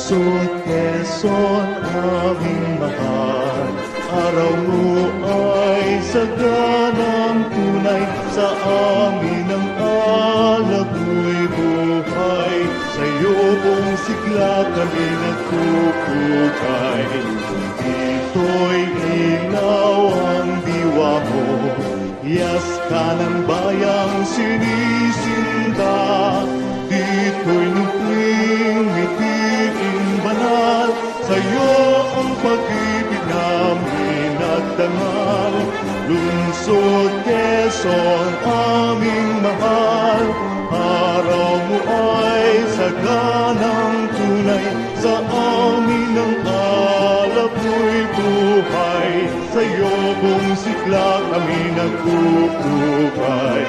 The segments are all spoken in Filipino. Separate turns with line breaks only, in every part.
Lungsod Quezon, aming mahal, araw mo ay saganang tunay, sa amin ang alago'y buhay, sa iyo pong sigla kami nagpupukay. Dito'y ilaw ang diwa mo, hiyas ka ng bayang sinisinda. Dito'y nukling ngitiing banal, sa'yo ang pag-ibig namin nagdangal. Lungsod Quezon, aming mahal, araw mo ay saganang tunay, sa amin ang alap mo'y buhay, sa'yo buong sigla kami nagpupukay.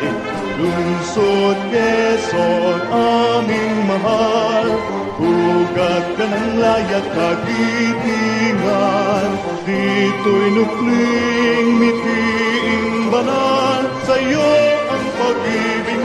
Lungsod Quezon, aming mahal, ugat ka ng layak kagitingan. Dito'y nukling mitiing banal, sa'yo ang pag-ibig